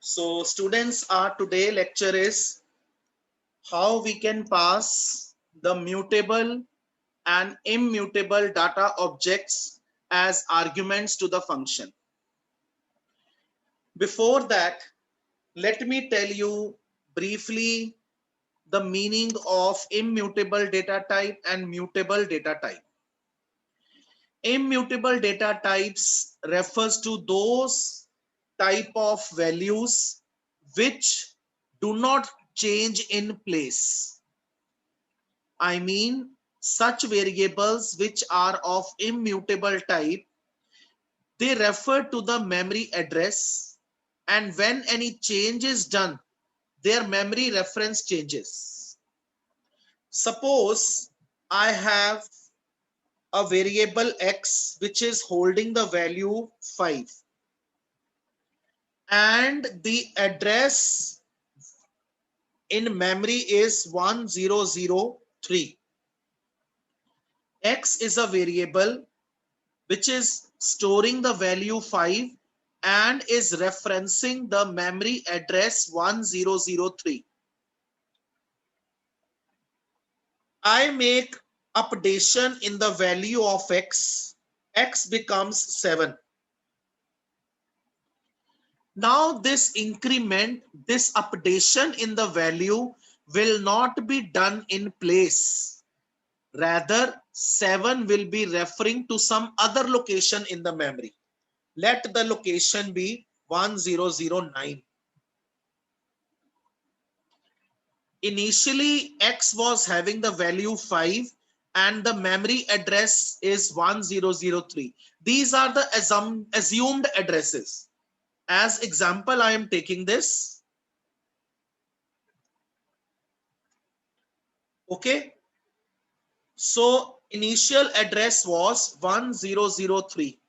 So students, our today lecture is how we can pass the mutable and immutable data objects as arguments to the function. Before that, let me tell you briefly the meaning of immutable data type and mutable data type. Immutable data types refers to those type of values which do not change in place. I mean, such variables which are of immutable type, they refer to the memory address, and when any change is done, their memory reference changes. Suppose I have a variable x which is holding the value 5 and the address in memory is 1003. X is a variable which is storing the value 5 and is referencing the memory address 1003. I make updation in the value of x. X becomes 7. Now this increment, this updation in the value will not be done in place. Rather, 7 will be referring to some other location in the memory. Let the location be 1009. Initially, X was having the value 5 and the memory address is 1003. These are the assumed addresses. As example, I am taking this. Okay. So initial address was 1003.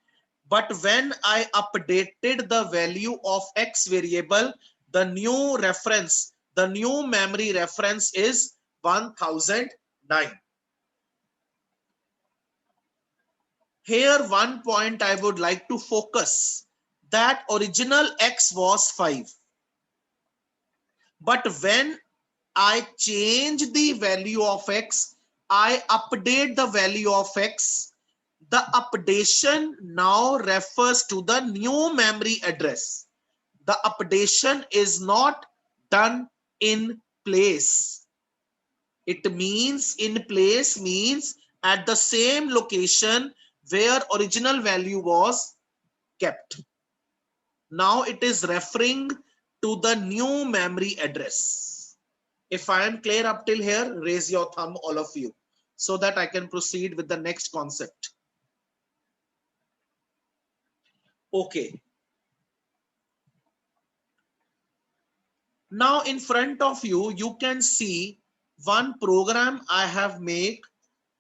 But when I updated the value of X variable, the new reference, the new memory reference is 1009. Here one point I would like to focus, that original X was 5. But when I change the value of X, I update the value of X. The updation now refers to the new memory address. The updation is not done in place. It means in place means at the same location where original value was kept. Now it is referring to the new memory address. If I am clear up till here, raise your thumb, all of you, so that I can proceed with the next concept. Okay. Now in front of you, you can see one program I have made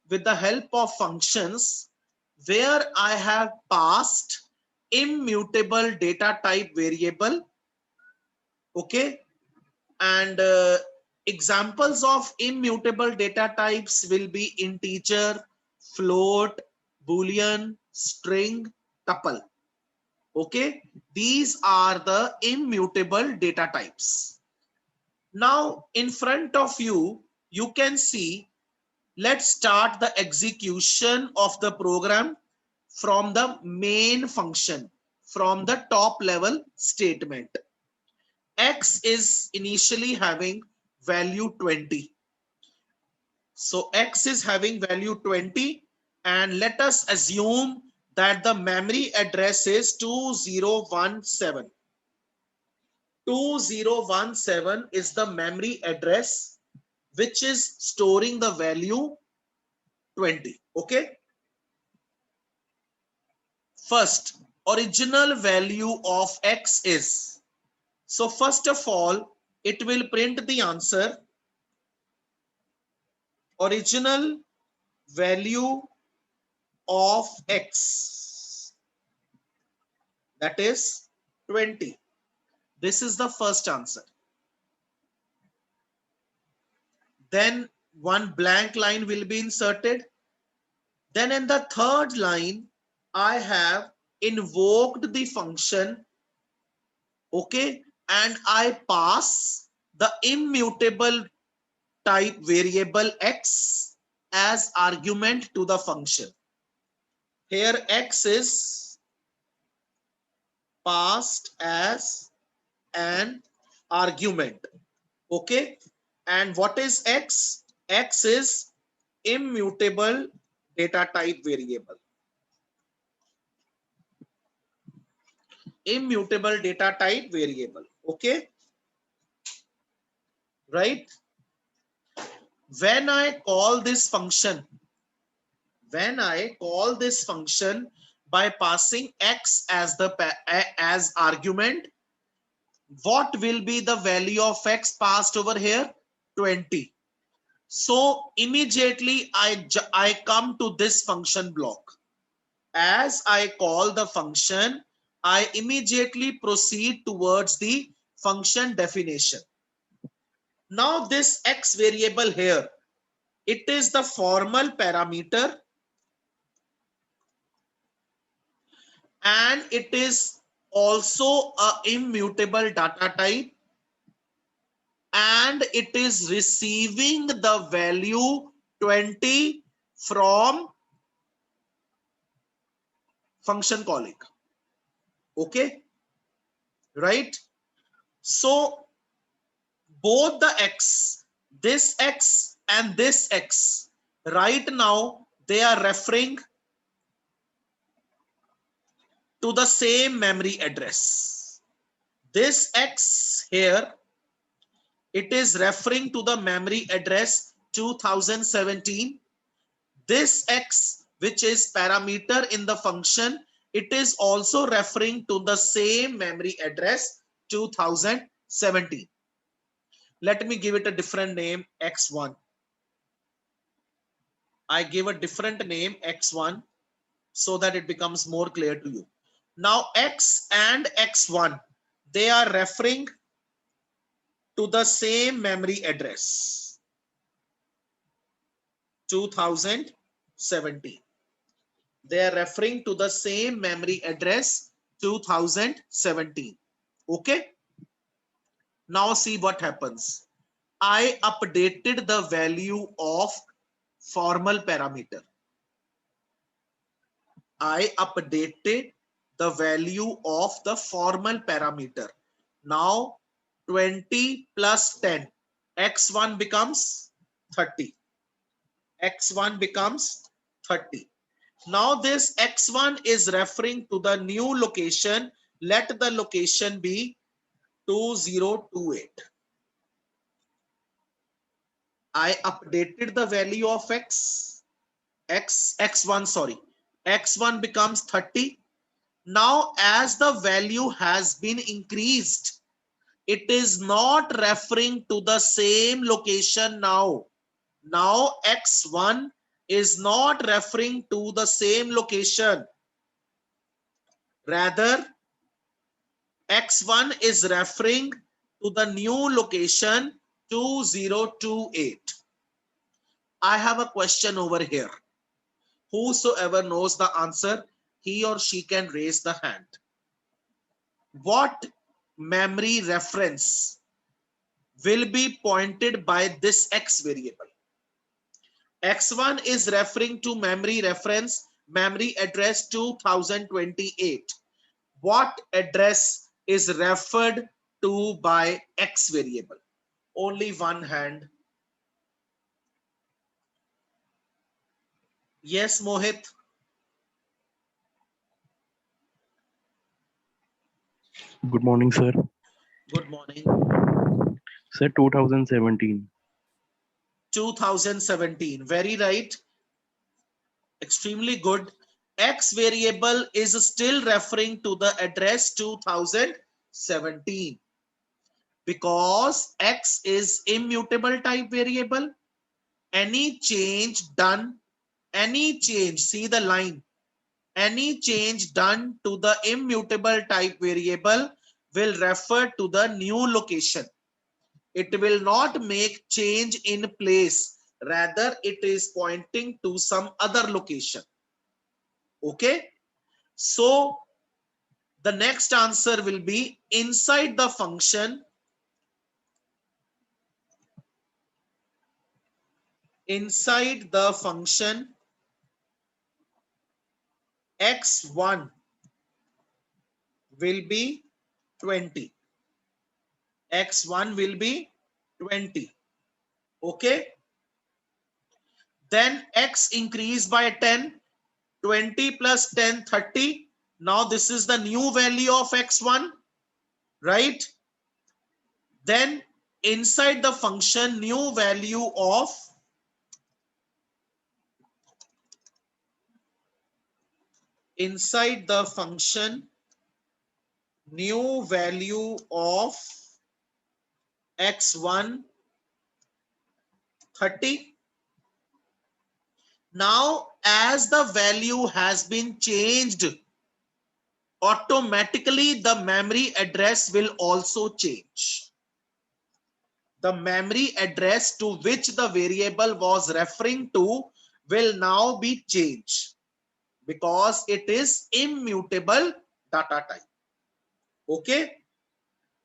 with the help of functions where I have passed immutable data type variable. Okay. And examples of immutable data types will be integer, float, boolean, string, tuple. Okay. These are the immutable data types. Now in front of you, you can see, let's start the execution of the program from the main function, from the top level statement. X is initially having value 20. So X is having value 20, and let us assume that the memory address is 2017. 2017 is the memory address which is storing the value 20. Okay. First, original value of X is. So first of all, it will print the answer. Original value of X, that is 20. This is the first answer. Then one blank line will be inserted. Then in the third line, I have invoked the function, okay, and I pass the immutable type variable x as argument to the function. Here x is passed as an argument. Okay, and what is x? X is immutable data type variable. Immutable data type variable. Okay, right? When I call this function, by passing x as the as argument, what will be the value of x passed over here? 20. So immediately I come to this function block. As I call the function, I immediately proceed towards the function definition. Now this x variable here, it is the formal parameter and it is also a immutable data type, and it is receiving the value 20 from function calling. Okay, right? So both the x, this x and this x, right now they are referring to the same memory address. This x here, it is referring to the memory address 2017. This x, which is parameter in the function, it is also referring to the same memory address 2017. Let me give it a different name, x1. I give a different name, x1, so that it becomes more clear to you. Now x and x1, they are referring to the same memory address 2017. They are referring to the same memory address 2017. Okay, now see what happens. I updated the value of formal parameter. I updated the value of the formal parameter. Now 20 plus 10, x1 becomes 30. X1 becomes 30. Now this x1 is referring to the new location. Let the location be 2028. I updated the value of x1, sorry, x1 becomes 30. Now as the value has been increased, it is not referring to the same location now. Now x1 is not referring to the same location. Rather, x1 is referring to the new location 2028. I have a question over here. Whosoever knows the answer, he or she can raise the hand. What memory reference will be pointed by this x variable? X1 is referring to memory reference, memory address 2028. What address is referred to by x variable? Only one hand. Yes, Mohit. Good morning, sir. Good morning. Sir, 2017. 2017. Very right. Extremely good. X variable is still referring to the address 2017 because x is immutable type variable. Any change done, any change, see the line, any change done to the immutable type variable will refer to the new location. It will not make change in place. Rather, it is pointing to some other location. Okay. So The next answer will be inside the function x1 will be 20. X1 will be 20. Okay. Then x increased by 10. 20 plus 10, 30. Now this is the new value of x1, right? Then inside the function, new value of inside the function, new value of x1 30. Now as the value has been changed, automatically the memory address will also change. The memory address to which the variable was referring to will now be changed because it is immutable data type. Okay.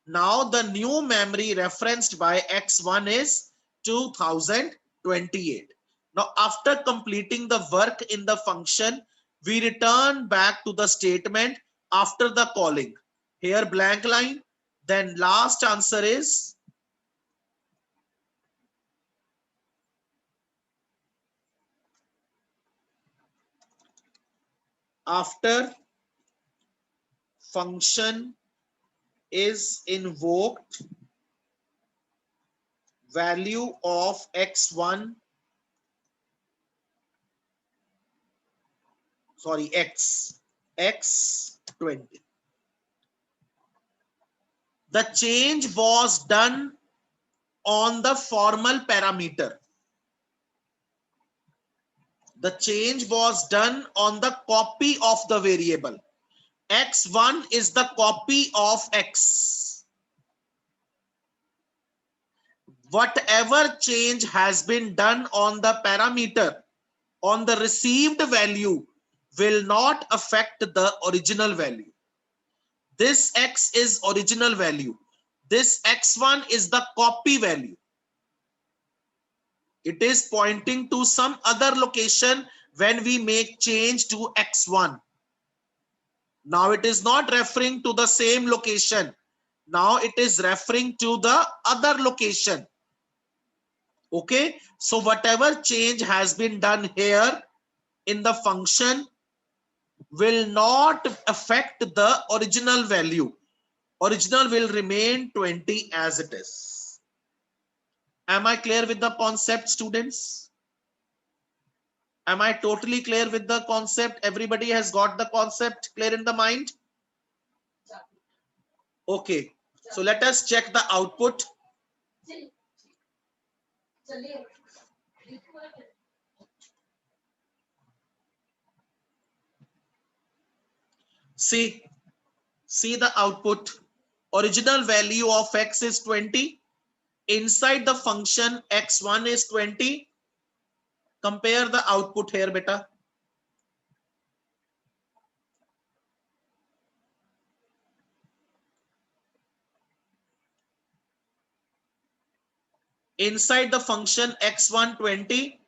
Now the new memory referenced by x1 is 2028. Now after completing the work in the function, we return back to the statement after the calling. Here blank line. Then last answer is after function is invoked, value of x1, sorry, x20. The change was done on the formal parameter. The change was done on the copy of the variable. x1 is the copy of x. Whatever change has been done on the parameter, on the received value, will not affect the original value. This x is original value. This x1 is the copy value. It is pointing to some other location when we make change to x1. Now it is not referring to the same location. Now it is referring to the other location. Okay. So whatever change has been done here in the function will not affect the original value. Original will remain 20 as it is. Am I clear with the concept, students? Am I totally clear with the concept? Everybody has got the concept clear in the mind? Okay. So let us check the output. See the output. Original value of x is 20. Inside the function x1 is 20. Compare the output here, beta. Inside the function x1 20,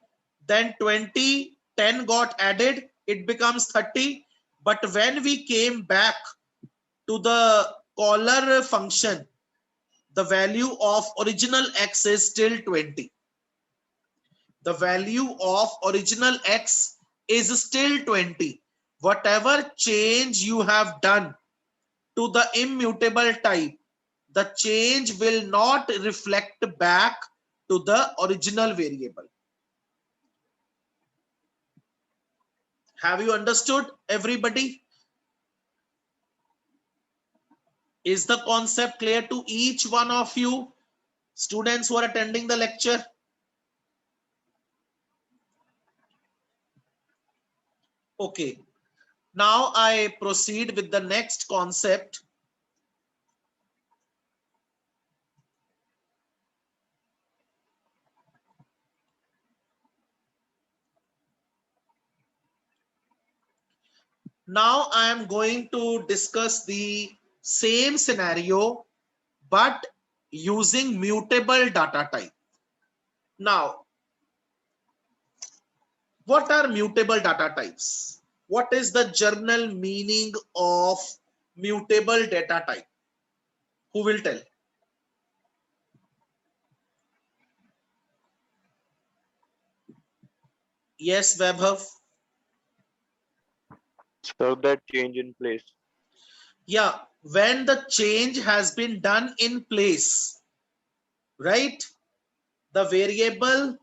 then 20, 10 got added, it becomes 30. But when we came back to the caller function, the value of original x is still 20. The value of original x is still 20. Whatever change you have done to the immutable type, the change will not reflect back to the original variable. Have you understood, everybody? Is the concept clear to each one of you students who are attending the lecture? Okay. Now I proceed with the next concept. Now I am going to discuss the same scenario but using mutable data type. Now, what are mutable data types? What is the general meaning of mutable data type? Who will tell? Yes, Vaibhav. So that change in place. Yeah, when the change has been done in place, right? The variable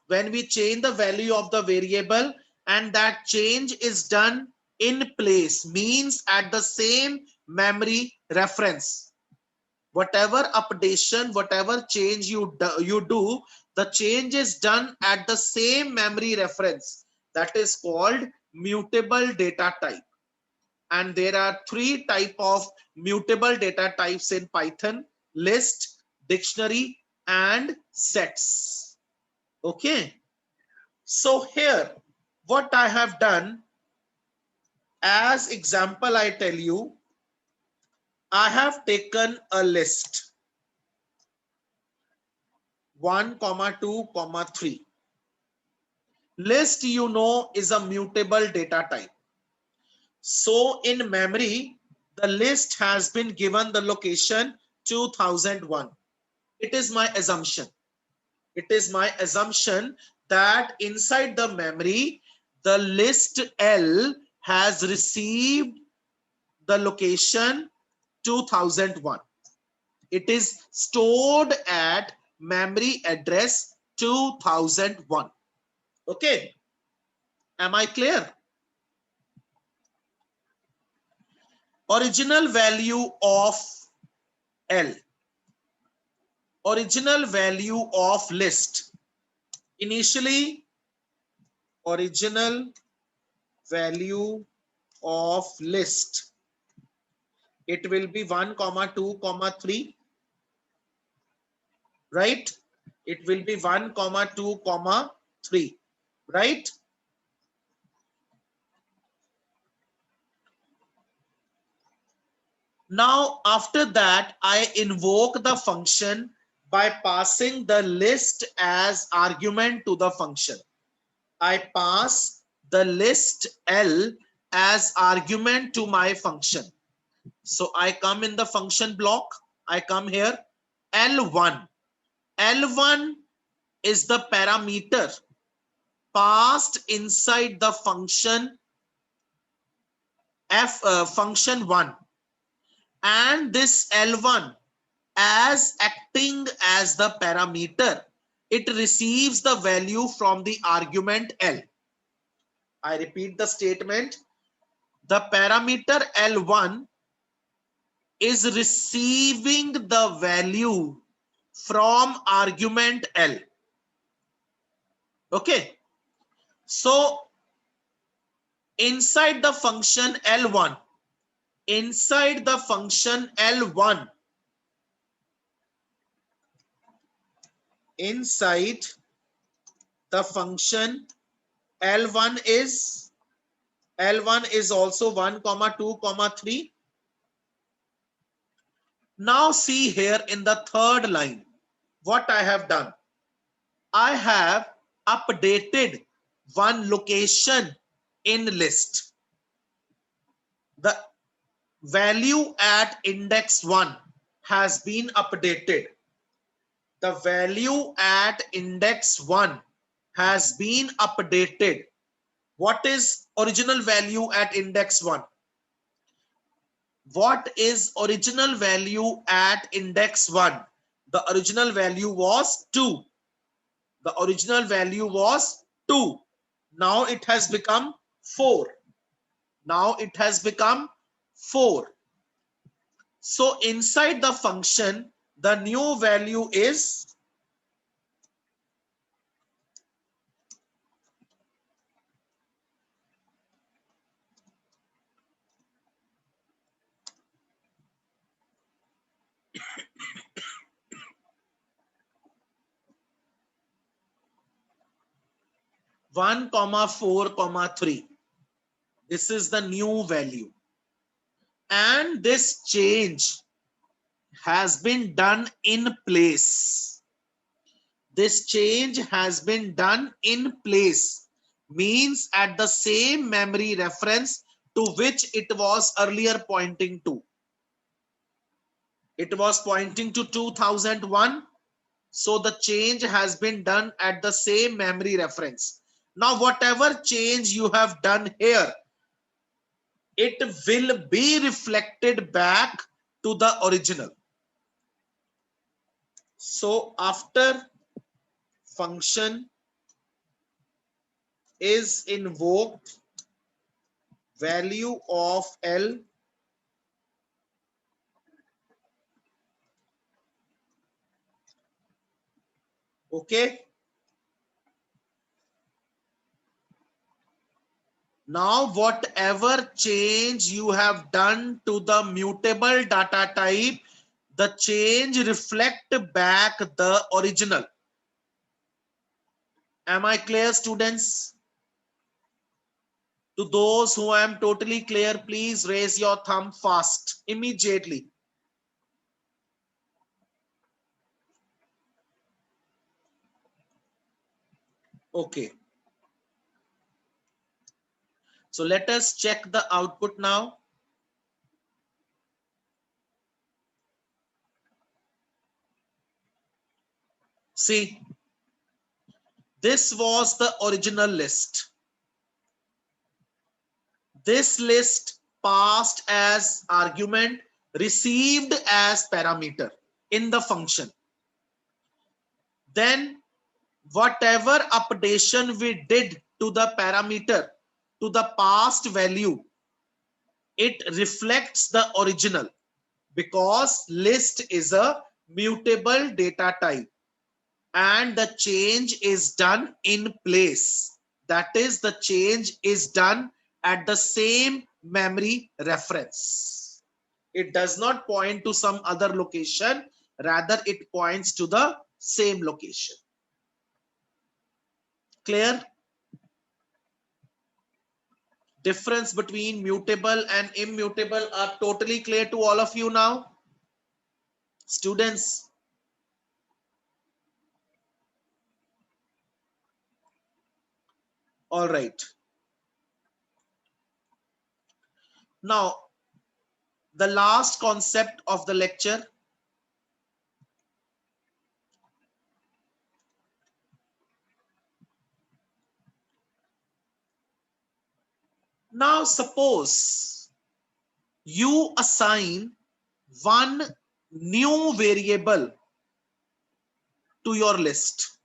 when we change the value of the variable and that change is done in place, means at the same memory reference. Whatever updation, whatever change you do, the change is done at the same memory reference. That is called mutable data type. And there are three type of mutable data types in Python: list, dictionary, and sets. Okay, so here what I have done, as example I tell you, I have taken a list 1, 2, 3. List, you know, is a mutable data type. So in memory, the list has been given the location 2001. It is my assumption. It is my assumption that inside the memory, the list L has received the location 2001. It is stored at memory address 2001. Okay. Am I clear? Original value of L. Original value of list. Initially, original value of list, it will be 1, 2, 3, right? It will be 1, 2, 3, right? Now, after that, I invoke the function by passing the list as argument to the function. I pass the list L as argument to my function. So I come in the function block. I come here, L1. L1 is the parameter passed inside the function function 1. And this L1, as acting as the parameter, it receives the value from the argument L. I repeat the statement. The parameter L1 is receiving the value from argument L. Okay. So inside the function L1, inside the function L1, inside the function L1 is also 1, 2, 3. Now see here in the third line, what I have done. I have updated one location in list. The value at index 1 has been updated. The value at index 1 has been updated. What is original value at index 1? What is original value at index 1? The original value was 2. The original value was 2. Now it has become 4. Now it has become 4. So inside the function, the new value is 1, 4, 3. This is the new value. And this change has been done in place. This change has been done in place means at the same memory reference to which it was earlier pointing to. It was pointing to 2001. So the change has been done at the same memory reference. Now, whatever change you have done here, it will be reflected back to the original. So after function is invoked, value of L okay. Now whatever change you have done to the mutable data type, the change reflect back the original. Am I clear, students? To those who I am totally clear, please raise your thumb fast, immediately. Okay. So let us check the output now. See, this was the original list. This list passed as argument, received as parameter in the function. Then whatever updation we did to the parameter, to the past value, it reflects the original because list is a mutable data type and the change is done in place. That is, the change is done at the same memory reference. It does not point to some other location, rather it points to the same location. Clear? Difference between mutable and immutable are totally clear to all of you now, students? All right. Now, the last concept of the lecture. Now, suppose you assign one new variable to your list.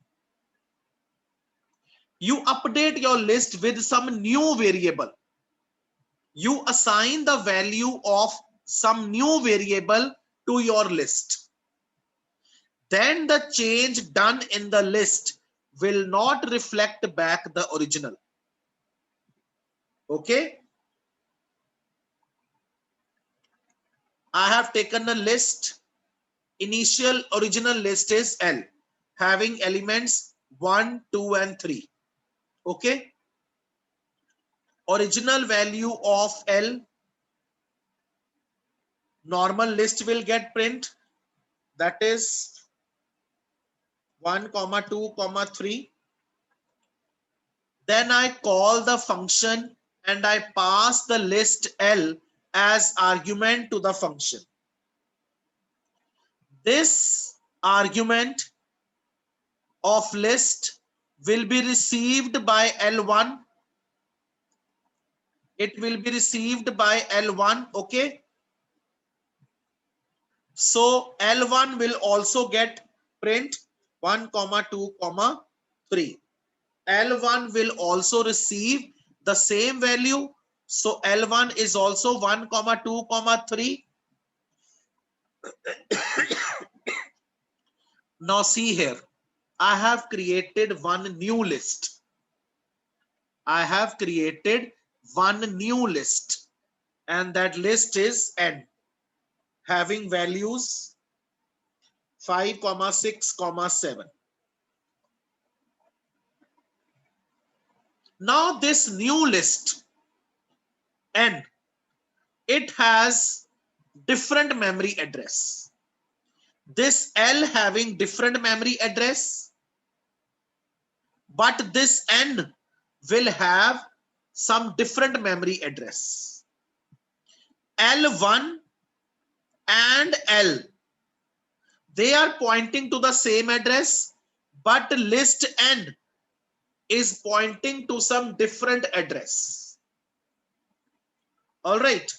You update your list with some new variable. You assign the value of some new variable to your list. Then the change done in the list will not reflect back the original. Okay? I have taken a list. Initial original list is L, having elements 1, 2, and 3. Okay? Original value of L, normal list will get print, that is 1, 2, 3. Then I call the function and I pass the list L as argument to the function. This argument of list will be received by L1. It will be received by L1. Okay. So L1 will also get print 1, 2, 3. L1 will also receive the same value. So L1 is also 1, 2, 3. Now see here, I have created one new list. I have created one new list, and that list is N, having values 5, 6, 7. Now this new list n, it has different memory address. This L having different memory address, but this n will have some different memory address. L1 and L, they are pointing to the same address, but list n is pointing to some different address. All right.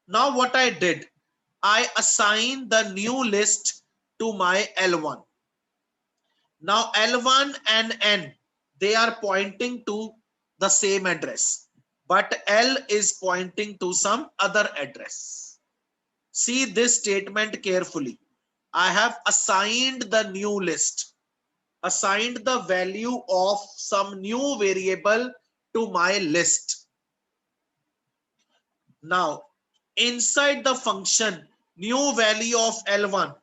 Now what I did, I assigned the new list to my L1. Now L1 and N, they are pointing to the same address, but L is pointing to some other address. See this statement carefully. I have assigned the new list, assigned the value of some new variable to my list. Now, inside the function new value of L1,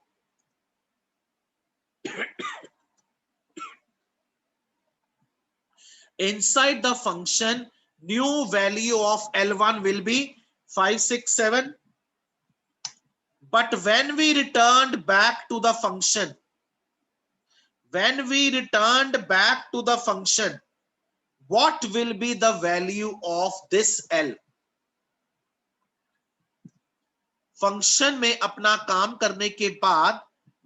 inside the function new value of L1 will be 567. But when we returned back to the function, what will be the value of this L? Function में अपना काम करने के बाद,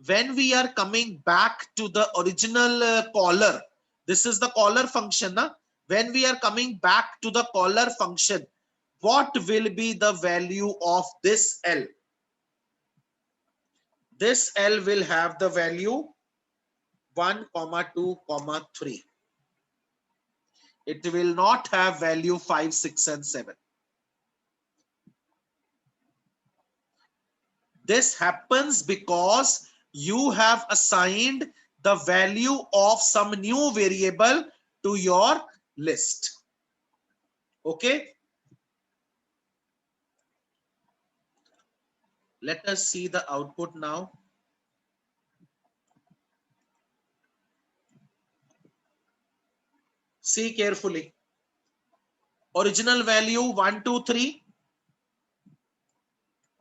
when we are coming back to the original caller, this is the caller function, na? When we are coming back to the caller function, what will be the value of this L? This L will have the value 1, 2, 3. It will not have value 5, 6, and 7. This happens because you have assigned the value of some new variable to your list. Okay. Let us see the output now. See carefully. Original value 1, 2, 3.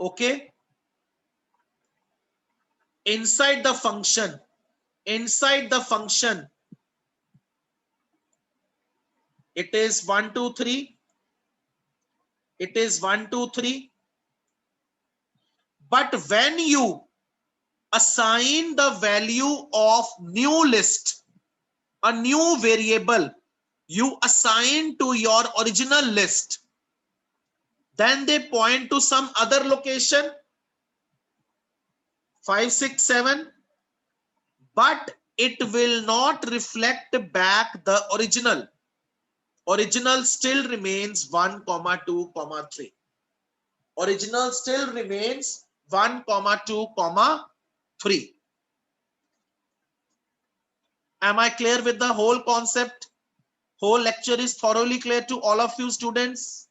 Okay. Inside the function, it is 1, 2, 3. It is 1, 2, 3. But when you assign the value of new list, a new variable, you assign to your original list, then they point to some other location, 5, 6, 7, but it will not reflect back the original. Original still remains 1, 2, 3. Original still remains 1, 2, 3. Am I clear with the whole concept? Whole lecture is thoroughly clear to all of you students?